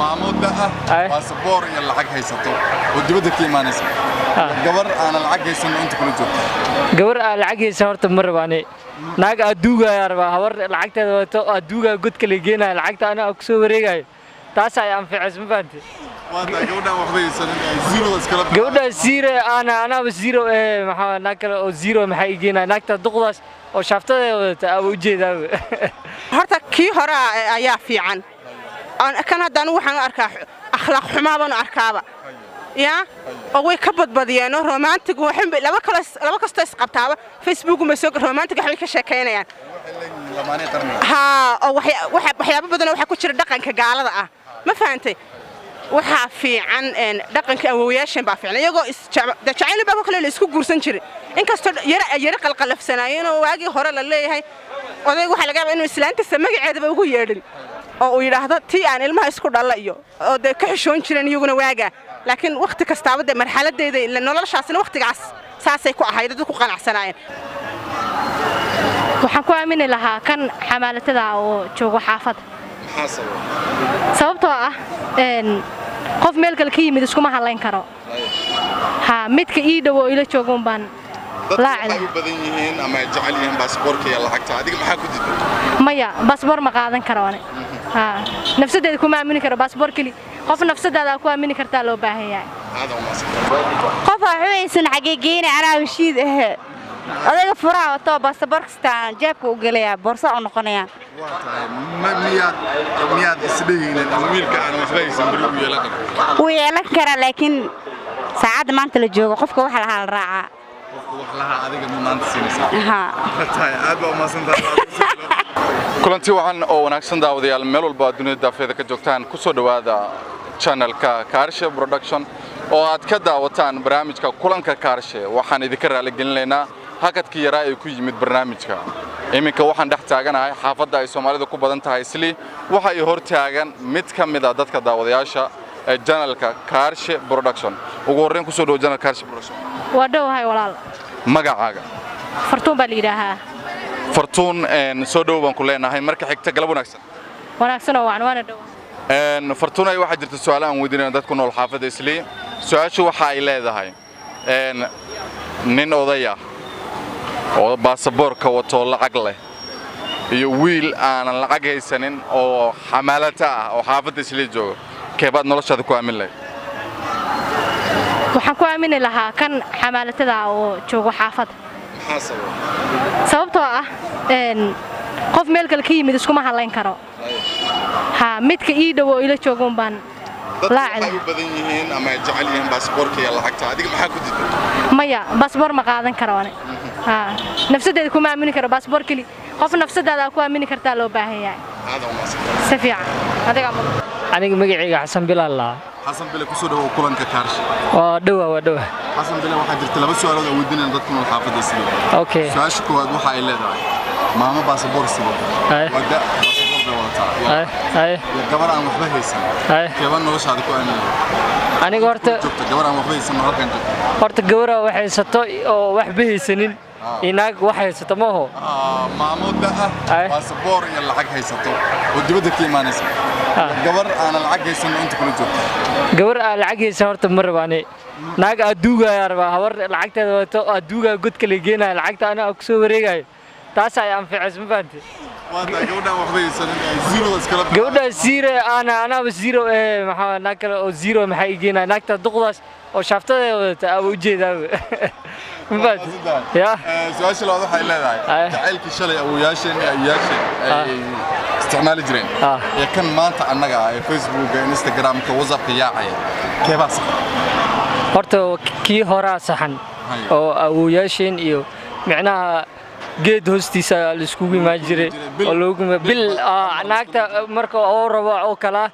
maamud baasaboor iyo lacag haysato oo dibadda ka imaanaysa gabar aan lacag haysan inta kula joogto gabar aan lacag haysan horta ma rabaane naag aduuga yarba habar lacagteeda wato aduuga godka la geenay lacagta ana ku soo wareegayo taas ay anficis ma fahanti wada gabadhan waxba haysan zero iskala gabadha zero ana zero maxaa naag kale oo zero maxay geenay naagta duqdaas oo shaftada wadata u jeedaa horta kii hore ayaa fiican kan haddaan waxaan arkaa akhlaaq xumaa baan arkaaba ya oo way ka badbadiyeen romantic waxay laba kasto isqabtaaba Facebook ma soo romantic waxay ka sheekeynayaan ha oo waxyaabo badan waxa ku jira dhaqanka gaalada ah ma fahantay waxa fiican dhaqanka awooyaashan baa fiican iyagoo jacayl baa ku kale la isku guursan jiray inkastoo yara qalqalafsanaayeen oo waagi hore la leeyahay odaygu waxa laga yaabaa inuu islaanta magaceedaba ugu yeedhin oo uu yiraahdo tii aan ilmaha isku dhala iyo oo de ka xishoon jireen iyaguna waaga laakiin waqti kastaaba de marxaladeeda ila noloshaasna waqtigaas saasay ku ahayd dadku qanacsanaayeen waxaan ku aamini lahaa kan xamaalatada oo joogo xaafad sababtoo ah qof meel kale ka yimid iskuma halayn karo ha midka ii dhaw ila joogon baan laacay badan yihiin ama jacayl yihiin baasaboorka iyo lacagta adiga maxaa ku diiday maya baasaboor ma qaadan karo ane ha nafsadeeda kuma aamini karo baasaboor kali qof nafsadeeda ku aamini kartaa loo baahan yahay qof waxaysan xaqiiqeen anaa heshiid adiga furaha wato baasaboor kastaan jeebka u galaya boorso oo noqonaya miyaad isleeyihiin wiilka aan waxbaysan bari u yeelan karo u yeelan kara laakiin saacada maanta la joogo qofka waxa la hal raaca wax laha adiga maanta siinaysa aad baa umaasantahay kulanti waxaan oo wanaagsan daawadayaal meel walba dunida daafeeda ka joogtaan ku soo dhawaada channelka Kaarshe Production oo aad ka daawataan barnaamijka kulanka Kaarshe waxaan idinka raali gelinaynaa hakadkii yaraa ee ku yimid barnaamijka iminka waxaan dhex taaganahay xaafadda ay Soomaalidu ku badan tahay isli waxa ay hor taagan mid ka mid ah dadka daawadayaasha ee channelka Kaarshe Production ugu horreyn ku soo dhaw channelka Kaarshe Production waa dhawahay walaal magacaaga fartuun baa leeyahay fartuun soo dhaw baan ku leenahay marka xigta galab wanaagsan oo waana dhaw fartuun ay waxa jirta su'aal aan weydiinay dadku nool xaafadda isli su'aashu waxa ay leedahay nin odaya oo baasaboorka wato lacag leh iyo wiil aan lacag haysanin oo xamaalata ah oo xaafadda isli jooga keebaad noloshaada ku aamin lahayd waxaan ku aamini lahaa kan xamaalatada oo joogo xaafad sababtoo ah qof meel kale ka yimid iskuma halayn karo ha midka ii dhaw ila joogon baan laacay badan yihiin ama jacayl yihiin baasaboorka iyo lacagta adiga maxaa ku diiday maya baasaboor ma qaadan karo ane ha nafsadeeda kuma aamini karo baasaboor kali qof nafsadeeda ku aamini kartaa loo baahan yahay si fiican adiga aniga magacayga Xasan Bilaal حسن بلا كسر هو كلن ككارش. ودوا. حسن بلا واحد جرت لبس سؤال هذا ودنا ندكم الحافظ السليم. أوكي. سؤال شكو هذا واحد إلا ده. ماما باسبور سليم. وده باسبور ده ولا أي. كمان عم بحبه يسمع. كمان نوش هذا كون. أنا قرت. كمان عم بحبه يسمع هذا كنت. قرت جورا واحد ستة أو وحبه سنين. إنك واحد ستماه. ماما ده باسبور يلا حق هيسطو. ودي بدك كمان اسمه. gabar aan lacag haysan inta kula joogto gabar aan lacag haysan horta ma rabaane naag aduuga yarba habar lacagteeda wato aduuga godka la geenay lacagta ana ku soo wareegayo taas ay anficis ma fahanti wada gabadhan waxba haysan zero iskala gabadha zero ana zero maxaa naag kale oo zero maxay geenay naagta duqdaas oo shaftada wadata u jeedaa ma fahanti ya su'aasha labaad waxay leedahay jacaylkii shalay awooyaasheen ay استعمال جرين. يا كان ما أنت عنك فيسبوك إنستغرام كوزاب كياعي كيف أصح؟ هرتو كي هرا صحن أو ياشين إيو معناها جد هستيس السكوبي ما جري ولوكم بال ناكتا مركو أو ربع أو كلا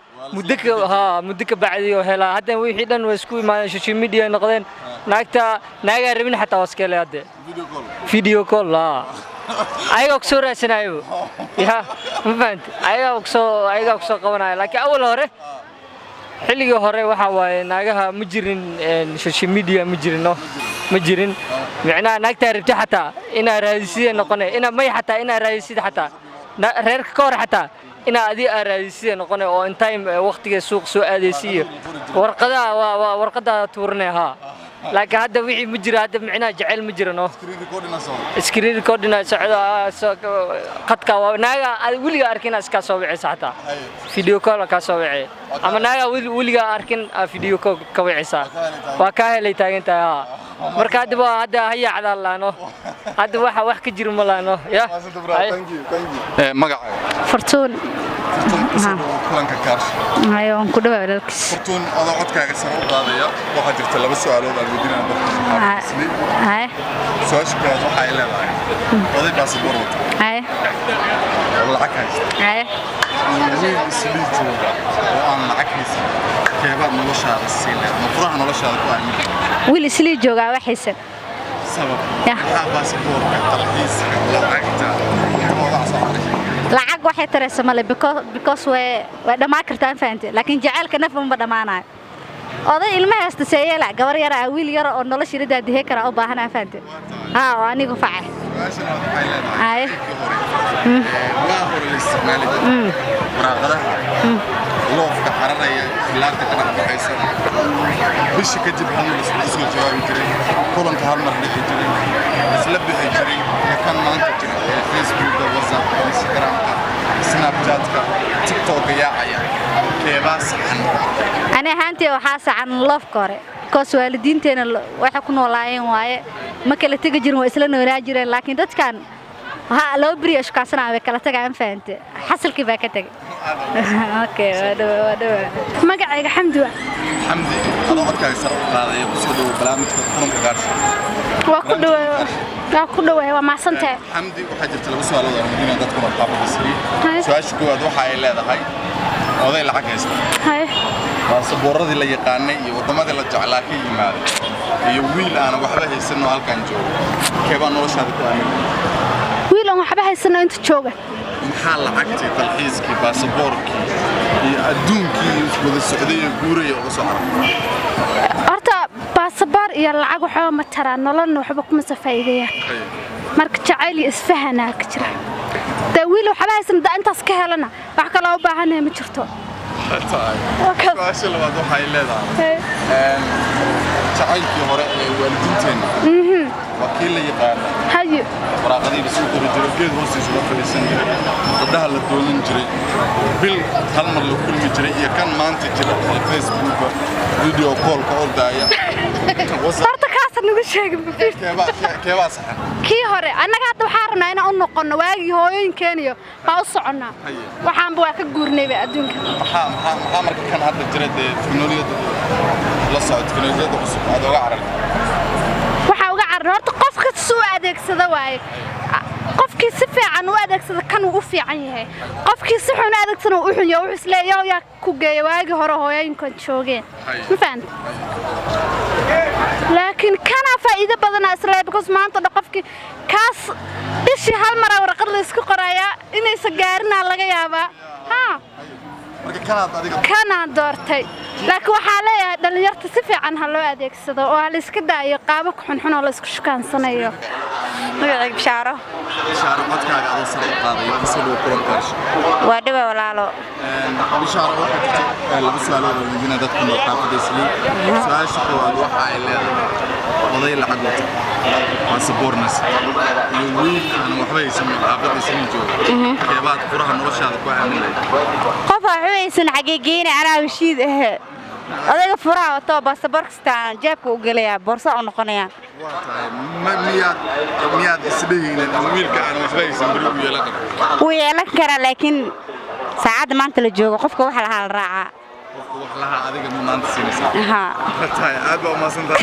مدك بعدي وهلا حتى ويحدا وسكوبي ما شو ميديا نقدين ناكتا ربنا حتى واسكال هذا فيديو كول لا أيوة كسورة سنايو يا مفهمت أيوة كسو قوانا لكن أول هره حلقة هره وحوي ناقها مجرين سوشيال ميديا مجرين معناه ناق تعرف حتى إن رئيسية نقنة إن ما حتى إن رئيسية حتى رير كور حتى ina adi araadisay noqonay oo in time waqtiga suuq soo aadaysiyo warqada tuurnay ha laakiin hadda wixii ma jira hadda micnaa jacayl ma jirano screen recording socda qadka naaga wiliga arkin iska soo wicisa xataa video call ka soo wicay ama naaga wiliga arkin video call ka wicisa waa ka helay taagantaa marka hadda haya cadalaano hadda wax ka jiro malaano ya magaca Fortune kulanka kaarsh ayo ku dhawaad walaalkiis Fortune odo codkaaga sare u qaadaya waxa jirta laba su'aalood aan weydiinaa su'aashka waxa ay leedahay oday baasaboor wato lacag haysta wiil isli jooga oo aan lacag haysan keebaad noloshaada siinay ama furaha noloshaada ku aamin wiil isli jooga waxaysan sabab baasaboorka talxiiska lacagta lacag waxay taraysa male because way dhamaa kartaan fahamtay laakiin jaceelka nafba ma dhamaanayo oday ilmaha hasta seeyela gabar yar ah wiil yar oo nolosha ridaadii kara u baahan fahamtay anigu facay ay waa hore isticmaali waraaqadaha loofka xaranaya ilaarta kana baxaysa bishi ka dib hal isku jawaabi jiray kulanka hal mar dhigi jiray isla bixi jiray kan maanta jira Facebook WhatsApp Instagram Snapchat TikTok yaacaya keebaa saxan ana ahaantii waxa saxan loofka hore koos waalidiinteena waxa ku noolaayeen waaye ma kala tagi jirin waa isla noolaa jireen laakiin dadkan loo bariyesh kaasana way kala tagaan fahamtay xasilkii baa ka tagay okay wada magacayga xamdi adoo codkaaga sare u qaadaya ku soo dhawo barnaamijka kulanka gaarsi waa ku dhawaay waa maasantay xamdi waxa jirta laba su'aalood oo muhiim ah dadku qaabkiisii su'aasha koowaad waxa ay leedahay oday lacag haysta baasaboorradii la yaqaanay iyo wadamadii la jeclaa ka yimaaday iyo wiil aan waxba haysan oo halkan jooga keebaa noloshaada ku aamin wiil aan waxba haysan inta jooga maxaa lacagtii talxiiskii baasaboorkii iyo adduunkii wada socday iyo guuraya uga soo aragtay horta baasaboor iyo lacag waxa ma tara nololna waxba kuma faa'iideeyaan marka jacayl iyo isfahan ka jira wiil waxba haysan intaas ka helana wax kale u baahan ma jirto su'aasha labaad waxay leedahay jacaylkii hore ee waalidiinteena وكيل يقال هاي وراقدي بسوق الرجال جيد هوسي سوق فلسطين قبلها للدولين جري بال هالمر لو كل مجري كان ما أنت جري الفيسبوك فيديو كول كول دايا صارت كاسر نقول شيء كيف صح كي هري أنا قاعد بحارنا أنا أنو قلنا واجي هوين كانيو باوصعنا وحام بواك جورني بأدونك محمد كان هذا الجريد تكنولوجيا لصعد تكنولوجيا وصف هذا وعرف horta qofka soo adeegsada waay qofkii si fiican u adeegsada kan uu fiican yahay qofkii si xun adeegsana uu xun yahay wuxuu isleeyahay yaa ku geeyay waagi hore hooyooyinkan joogeen ma fahant laakiin kana faa'iido badan isla because maanta qofkii kaas bishii hal mar warqad la isku qoraya inaysan gaarin laga yaabaa ha kana doortay laakiin waxa leeyahay dhalinyarta si fiican ha loo adeegsado oo la iska daayo qaabo xun oo la isku shukaansanayo magacayga bishaaro codkaaga adoo sare u qaaday kusoo kulan kaash waa dhiba walaalo bishaaro waxa jirta laba su'aalood oo midna dadku ma qaafadaysiin su'aasha koowaad waxa ay leedahay oday lacag wata baasaboornas iyo wiil aan waxba haysan qaafadaysiin jooga keebaad furaha noloshaada ku aaminay qof waxaysan xaqiiqeyn anaa washiid adiga furaha wato baasaboorkistaan jeebka u galaya boorso u noqonaya miyaad isleeyihiin wiilka aan waxba haysan bari u yeelan karo wuu yeelan karaa laakiin saacadda maanta la joogo qofka waxa la raacaa wax laha adiga maanta siinaysa tahay aad baa ma santaa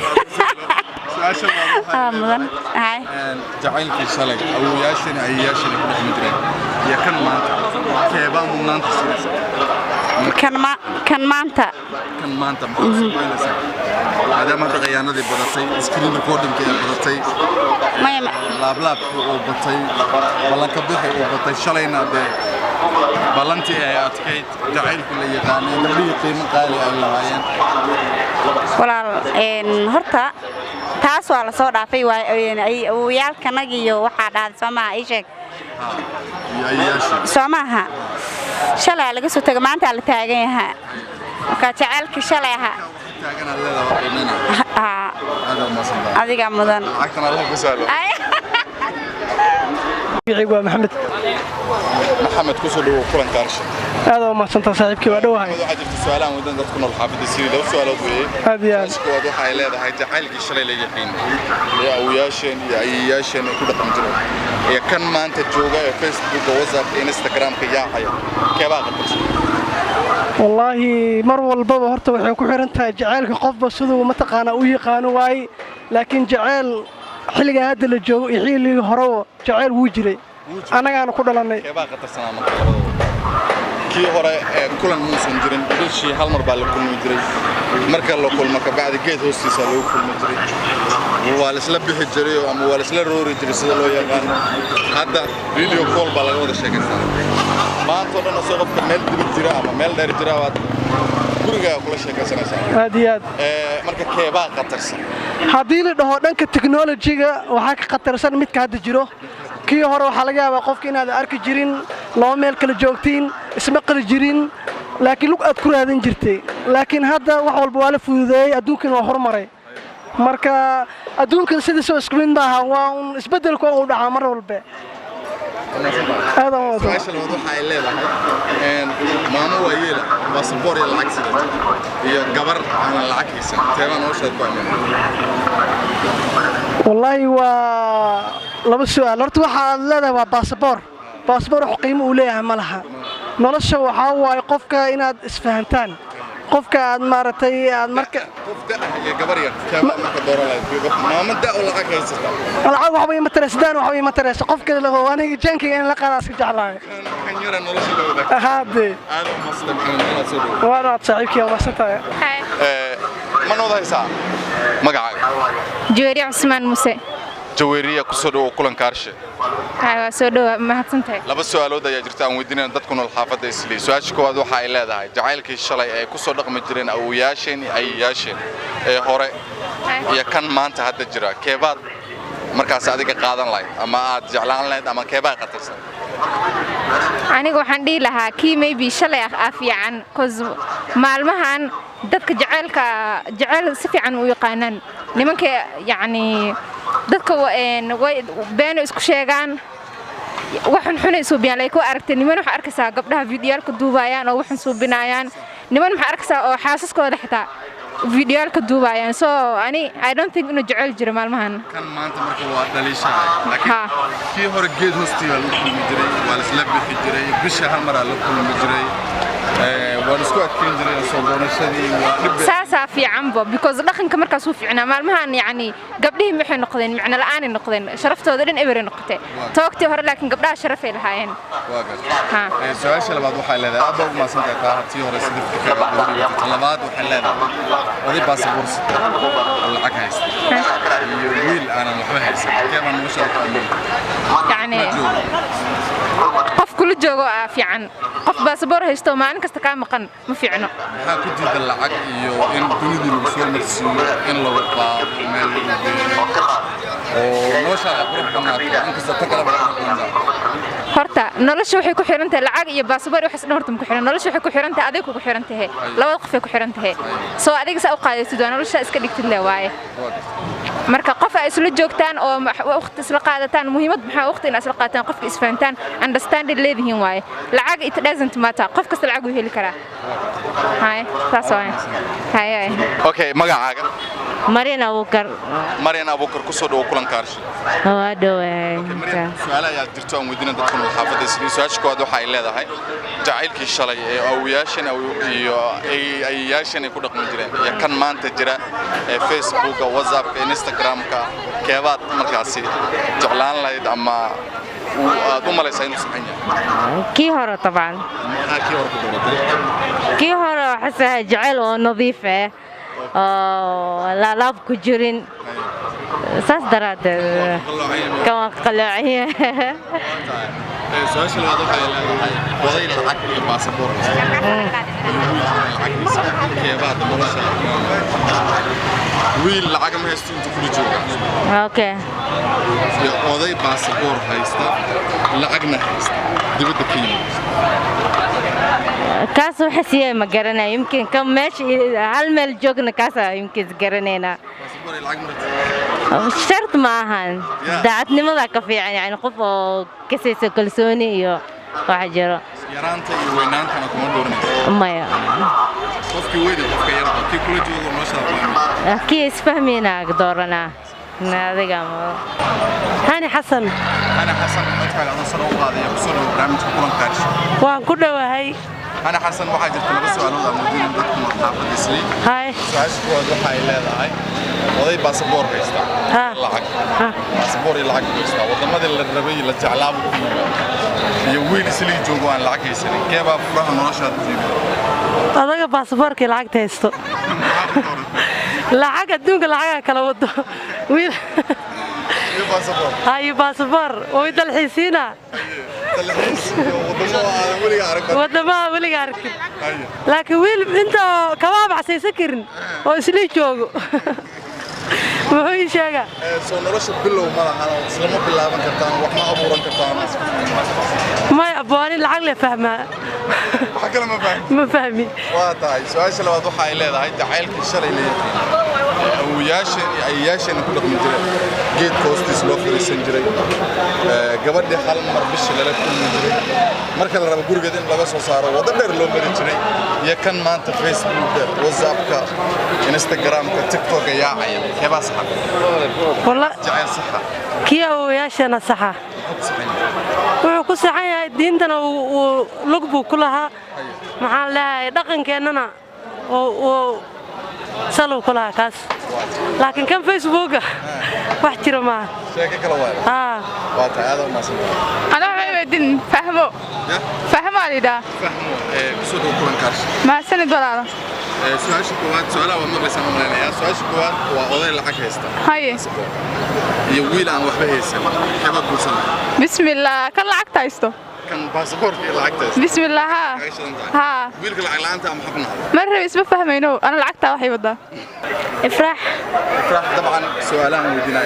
su'aasha waa mudan hay jacaylkii shalay awooyaashani ayaashani ku dhexmi jireen iyo kan maanta keebaa mudnaanta siinaysa kan maanta maadaama hadda khiyaanadii badatay screen recordingka ay badatay laablaabkii uu batay ballanka bixi uu batay shalayna dee ballantii ay adkayd jacaylkii la yaqaanay gabdhihii qiimo qaali ay lahaayeen walaal horta taas waa la soo dhaafay awooyaalkanagi iyo waxaa dhahday soo maaha ii sheeg soo maaha shalay laga soo tagay maanta la taagan yahay marka jacaylka shalay aha taagan leedahay adiga mudan lacagtana Allah ku saalo waa Maxamed ku soo dhawo kulan kaarshe aad oo maasanta saaxiibkii waa dhawahay waxa jirta su'aalahan wadan dadku nool xaafadda Siri loo su'aalood weeyay aad iyo aad waxa ay leedahay jacaylkii shalay la yaqiin ee awyaasheen iyo ayaasheen ku dhaqan jiray ee kan maanta jooga ee Facebook WhatsApp Instagram ka yaacaya keebaa qabtay wallahi mar walba horta waxay ku xiran tahay jacaylka qofba sidoo ma taqaana u yaqaan waay laakiin jacayl xilliga hadda la joogo iyo xilliga hore jacayl wuu jiray anagaana ku dhalanay keebaa qatarsanaa marka kii hore kulan muusan jirin bishii hal mar baa la kulmi jiray marka la kulmo ka bacdi geed hoostiisa loo kulmi jiray waa la isla bixi jiray ama waa la isla roori jiray sida loo yaqaan hadda video call baa laga wada sheekaysan maanta dhan soo qofka meel dib jira ama meel dheer jira waad guriga kula sheekaysanaysaa aad iyo aad marka keebaa qatarsan haddii la dhaho dhanka technology-ga waxaa ka qatarsan midka hadda jiro kii hore waxaa laga yaabaa qofka inaad arki jirin laba meel kala joogtiin isma qali jirin laakiin lug aad ku raadin jirtay laakiin hadda wax walba waa la fududeeyey adduunkan waa horumaray marka adduunkan sidiisa isku mid maaha waa un isbeddelku uu dhacaa mar walba هذا هو سؤال الوضوح هاي الليلة ماما ويلا باسبور العكس هي جبر عن العكس تمام وش هتقول والله لما سؤال رحت واحد لا باسبور قيمة وليها ملها نلشة وحاول قفك إن إسفهمتان قفك مارتي مركب قفك يا جبرية كم دور ما مدة ولا عكس العاب وحبي مترسدان وحبي مترس قفك اللي هو أنا جنكي أنا لقى جعلان كان يرى نلشة لو هذا مسلم أنا سوري وأنا صاحبك يا مستا من هذا يسا مقعد جويري عثمان موسى جويرية كسر وكلن كارشة أيوة سودو ما هتنتهي لبا سؤالود ayaa jirta aan weydiinay dadkuna xaafadda isli su'aasha koowaad waxa ay leedahay jacaylkii shalay ay ku soo dhaqmi jireen awyaasheen ay yaasheen ee hore iyo kan maanta hadda jira keebaad markaas adiga qaadan lahayd ama aad jeclaan lahayd ama keebaa qatarsan aniga waxaan dhihi lahaa kii maybe shalay fiican cause maalmahan dadka jacayl si fiican u yaqaanaan nimanka yacni dadka way been isku sheegaan waxan xun ay suubiyaan ay ku aragtay niman waxa arkaysaa gabdhaha fiidiyaalka duubayaan oo waxan suubinayaan niman waxa arkaysaa oo xaasaskooda xitaa fiidiyaalka duubayaan so I don't think inuu jacayl jiro maalmahan kan maanta marka waa dhaliishahay laakiin kii hore geed hoostiisa la kulmi jiray waa la isla bixi jiray bisha hal mar la kulmi jiray waa isku adkeyn jiray soo doonashadii waa dhib saasa fiican bo because dhaqanka markaas uu fiicnaa maalmahan yani gabdhihi maxay noqdeen macna la'aan ay noqdeen sharaftooda dhan eber ay noqotay toogtii hore laakiin gabdhaha sharaf ay lahaayeen su'aasha labaad waxay leedahay aad ugu maasantahay tii hore sidii fikirka labaad waxay leedahay oday baasaboor lacag haysta iyo wiil aanan waxba haysan keebaan nolosha ku aamin yani qof kula joogo fiican qof baasaboor haysto maalin kasta ka maqan ma fiicno waxa ku diidan lacag iyo in dunida lagu soo marsiiyo in la waqaa meel oo nolosha qurux badan in kasta ta kala badan horta nolosha waxay ku xiran tahay lacag iyo baasaboor wax isdhan horta ku xiran nolosha waxay ku xiran tahay adiga ku xiran tahay labada qof ay ku xiran tahay soo adiga sa u qaadaysid waa nolosha iska dhigtid le waaye marka qof ay isla joogtaan oo waqti isla qaadataan muhiimad maxaa waqti in isla qaataan qofka isfahantaan understanding leedihiin waaye lacag it doesn't matter qof kasta lacag uu heli karaa hay taas waaye hay okay magacaaga Marian Abukar ku soo dhaw kulan kaarshe waa dhawaan su'aalaha ayaa jirto aan weydiinay dadka xaafadda isli su'aasha koowaad waxa ay leedahay jacaylkii shalay ee awyaasheen iyo ay yaasheen ku dhaqmi jireen iyo kan maanta jira ee Facebook WhatsApp Instagram ka keebaad markaasi jeclaan lahayd ama aad u malaysay inuu saxan yahay kii hore tabaan kii hore waxa jacayl oo nadiif ah la laab ku jirin saas daraadeed kama qaloociye su'aasha labaad waxay leedahay oday lacag iyo baasaboor keebaad nolosha wiil lacag ma haysto inta kula jooga okay iyo oday baasaboor haysta lacagna haysta dibadda ka yimid kaas waxa siiyay ma garanay yumkin kam meesh hal meel joogna kaas yumkin garanayna baasaboor lacag ma shart ma ahan daacadnimada ka fiican yani qof oo kasayso kalsooni iyo waxa jiro yaraanta iyo weynaantana kuma dooranayso maya qofkii weyda qofka yar qofkii kula joogo nolosha kii isfahmina doorana adiga ma hani xasan markaa aan soo qaadayo kusoo barnaamijka kulan kaarsh waan ku dhawahay أنا حسن واحد جبت لبس سؤال هذا مدير دكتور محافظ إسلي هاي سؤال شو هذا حي لا هاي وضي باسبور بيستا لعق باسبور لعق بيستا وضمد الربي اللي تعلم يويل إسلي جوان لعق إسلي كيف أفرح نرشاد فيه هذا باسبور كي لعق تيستو لعق الدنيا لعق كلا وده ويل باسبور هاي باسبور ويد الحسينة ودما ولي عارك لكن ويل انت كباب عسى سكرن واسلي جوجو وهي شيغا سو نرش بلو ما انا اسلام بلابن كرتان وحنا ابورن كرتان ما ابواني العقل فهمها حكى ما فاهم ما فهمي واتاي سؤال لو waxay leedahay jacaylka shalay leeyahay وياشن ku dhaqmi jiray geed hoostiis loo fariisan jiray gabadhii hal mar bish la kulmi jiray marka la rabo gurigeeda in laga soo saaro wada dheer loo mari jiray iyo kan maanta Facebook WhatsApp-ka Instagram-ka TikTok yaacay keeba sax والله jacayl sax كيا وياشنا صحة وكل صحة دينتنا ولقبو كلها مع لا دقن كأننا و سلو كلها كاس لكن كان فيسبوك واحترم معه شيء كلا واحد واتا هذا ما سمع أنا بعدين فهموا علي ده فهموا بسودو كلن كارش ما سند ولا سؤال شكوات سؤال أول مرة سمعنا لنا سؤال شكوات وقضي الحكي هستا هاي يويل عن وحبه هستا كيف تقول سنة بسم الله كل عقد عيسته كان باسبور في العقد بسم الله ها ويلك العقل أنت أم حبنا مرة اسمه فهمينه أنا العقد وحي بده افرح طبعا سؤالان ودينا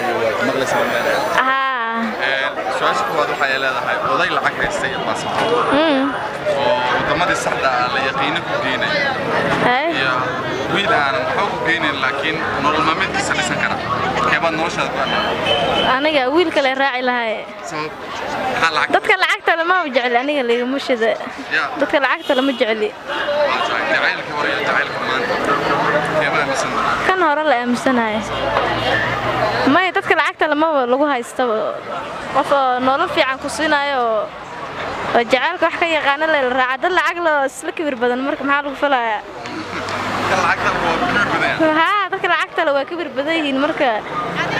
مغلس سؤال شكوات وحي لا هاي وضي العقد هستا باسبور وضمد الصحة اللي يقينك ودينا يا ويل أنا محاول جيني لكن نور ما مدي سلسلة كنا كيف نرشاد بنا أنا ويل كله راعي لها سبب حلقة دتك العقد لما بجعل أنا اللي مش ذا دتك العقد لما جعلي جعلك وريا جعلك كمان كيف مثلا كان هرا لا مثلا ما يدتك العقد لما لقوها يستوى قف نور في عن كسينا وجعلك وحكي يقانا للرعد العقل سلك بربدن مرك محل فلا ها dadka lacagta la waa ka birbaday marka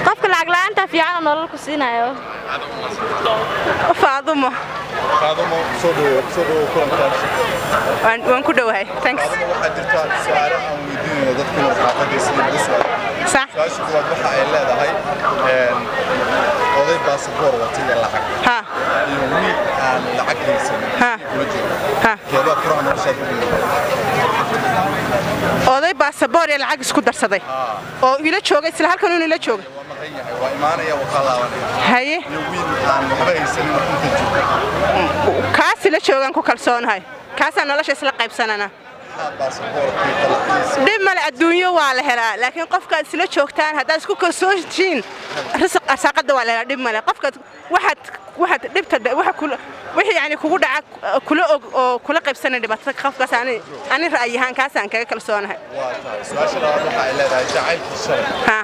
qofka lacag la'aanta fiican nolol ku siinayo Faadumo soo kulantaas waan ku dhawahay thanks waxa jirta su'aalo aan weydiinayo dadka xaafadiisa iyo صح waxa ay leedahay oday baasaboor wata lacag ha iyo wiil aan lacag haysan ha ha keeba furaha nolosha oday baasaboor iyo lacag isku darsaday oo ila joogay isla halkan uu ila joogay waa imaanaya waqalaawanaya haye iyo wiil aan waxba haysan kaas ila joogan ku kalsoonahay kaasaan nolosha isla qaybsanana dhib male adduunyo waa la helaa laakiin qofka isla joogtaan haddaad isku kalsoontiin risq arsaaqada waa la helaa dhib male qofka waxaad dhibta wixii yani kugu dhaca kula og oo kula qaybsanay dhibaatada qofkaas ani ra'ayahaan kaasaan kaga kalsoonahay su'aasha labaad waxa ay leedahay jacaylka shalay ha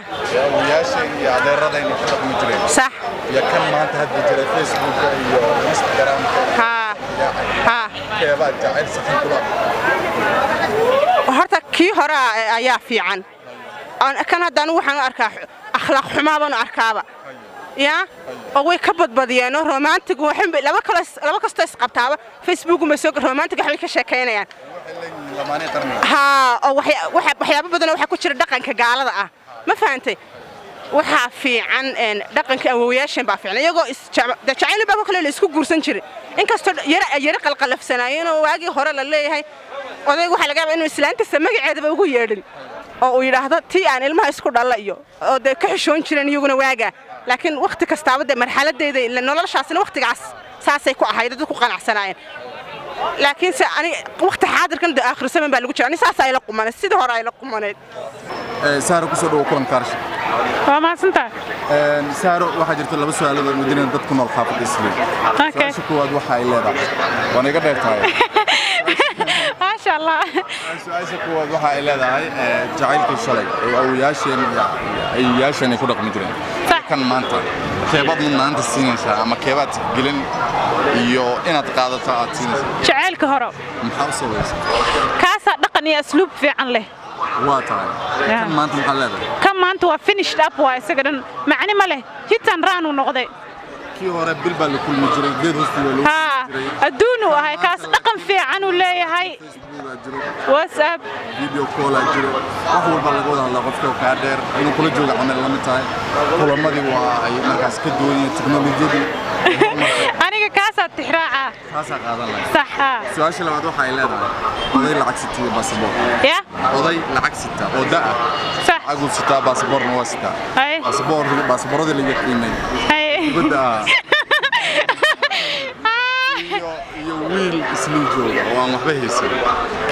wiyaasheen iyo adeeradayna ka dhaqmi jireen sax iyo kan maanta hadda jira Facebook iyo Instagram ha keeba jacayl saxan kula horta kii hore ayaa fiican kan haddana waxaan arkaa akhlaaq xumaa baan arkaaba ya oo way ka badbadiyeen romantic waxay laba kasto isqabtaaba Facebook ma soo romantic waxay ka sheekeynayaan ha oo waxyaabo badan waxa ku jira dhaqanka gaalada ah ma fahantay waxa fiican dhaqanka awooyaashan baa fiican iyagoo jacayl baa kale la isku guursan jiray inkastoo yara qalqalafsanaayeen oo waagi hore la leeyahay odaygu waxa laga yaabaa inuu islaantiisa magaceedaba ugu yeedhin oo uu yiraahdo tii aan ilmaha isku dhalay iyo oo de ka xishoon jireen iyaguna waaga laakiin waqti kastaaba de marxaladeeda noloshaasina waqtigaas saasay ku ahayd dad ku qanacsanaayeen laakiin se ani waqti xaadirkan de aakhir zaman baa lagu jiraa ani saas ay la qumanay sidii hore ay la qumaneed saaro ku soo dhaw kulan kaarsha waa maasanta saaro waxa jirta laba su'aalood oo mudineen dadku nool xaafad isliin su'aasha koowaad waxa ay leedahay waan iga dheertahay ما شاء الله su'aasha koowaad waxa ay leedahay jacaylkii shalay ee awooyaasheen ay yaasheen ku dhaqmi jireen kan maanta keebad maanta siinaysaa ama keebad gelin iyo inaad qaadato aad siinaysaa jacaylka hore maxaa u sabaysaa kaasa dhaqan iyo asluub fiican leh waa tahay kan maanta maxaa leedahay kan maanta waa finished up waa isaga dhan macni ma leh hitan raan uu noqday kii hore bil baa la kulmi jiray geed hoostiisa loo jiray adduunu ahay kaas dhaqan fiican uu leeyahay WhatsApp video call jiro wax walba laga wada hadlaa qofka ka dheer inuu kula joogo camal la mid tahay kulamadii waa ay markaas ka duwanyihiin teknolojiyadii aniga kaasa tixraaca kaasa qaadan lahayd sax su'aasha labaad waxa ay leedahay oday lacag sitay baasaboor ya oday lacag sita oo daa sax agu sita baasaboorna waa sita baasaboorada la yaqiinay gudda iyo wiil isla jooga oo aan waxba haysan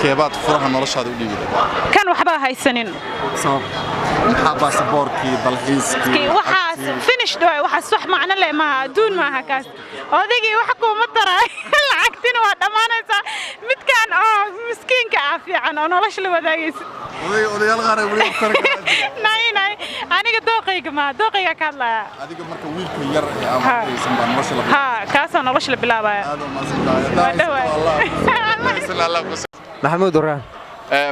keebaad furaha noloshaada u dhigay kan waxba haysanin sabab maxaa baasaboorkii dalxiiskii waxaas finished way waxaas wax macno leh ma adduun maaha kaas odaygii wax kuma daray lacagtina waa dhamaanaysaa midkan oo miskiinka ah fiican oo nolosha la wadaagaysa odayaal qaar ay wali farka nay aniga dooqayga ka hadlaya adiga marka wiilka yar ama haysan baa nolosha la kaas nolosha la bilaabaya محمود وران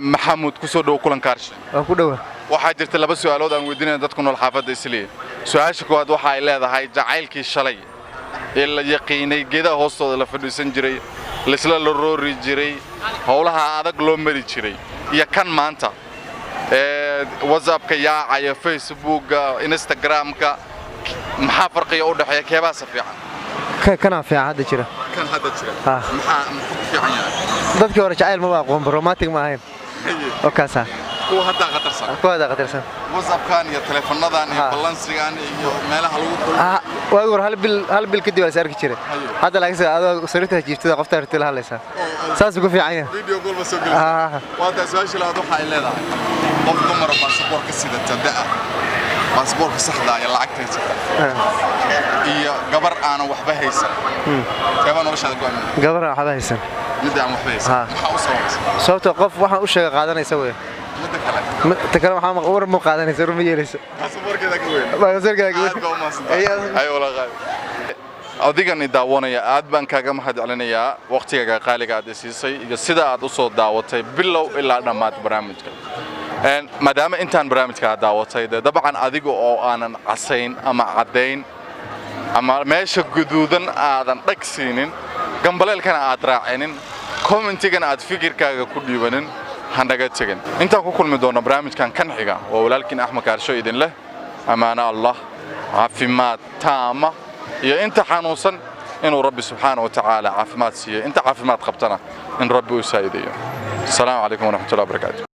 محمود كسو دو كلن كارش ku dhawa waxaa jirta laba su'aalood aan weydiinay dadku nool xaafadda isliin su'aasha koowaad waxa ay leedahay jacaylkii shalay ee la yaqiinay geedaha hoostooda la fadhiisan jiray la roori jiray howlaha adag loo mari jiray iyo kan maanta WhatsApp-ka yaacaya Facebook-ga Instagram-ka maxaa farqiga u dhaxeeya keebaa safiican kana fiican hadda jira kan hadda jira maxaa fiican yahay dadkii hore jacayl ma aqoon romantic ma ahayn oo kaasa kuwa hadda qatarsan WhatsApp-kan iyo teleefanadan iyo balansigan iyo meelaha lagu kulmo waa war hal bil kadib waa arki jiray hadda laakiin aad sariirta jiiftada qofta aragtida halaysa saas ugu fiican yahay video call ma soo galay waa taas su'aasha labaad waxa ay leedahay qof dumar baasaboorka sidata daa baasaboorka saxda ah lacagta iyo gabar aan waxba haysan keebaa noloshaada go'an gabar aan waxba haysan mid aan waxba haysan maxaa u sababay sababta qof waxaan u sheega qaadanaysa way mid kale waxaan war mu qaadanaysa ruma yeelayso baasaboorkeeda ka weyn baasaboorkeeda ka weyn ay wala qaad adigan daawanaya aad baan kaaga mahad celinayaa waqtiga qaaliga aad siisay iyo sida aad u soo daawatay bilow ilaa dhamaad barnaamijka maadaama intaan barnaamijka daawatay dabcan adiga oo aanan casayn ama cadayn ama meesha guduudan aadan dhagsiinin gambaleelkana aad raacinin commentigana aad fikirkaaga ku dhiibanin hanaga tagin intaan ku kulmi doono barnaamijkan kan xiga oo walaalkiin Axmed Kaarsho idin leh amaana Allah caafimaad taama iyo inta xanuunsan inuu Rabbi subhanahu wa ta'ala caafimaad siiyo inta caafimaad qabtana in Rabbi u saacideeyo السلام عليكم ورحمة الله وبركاته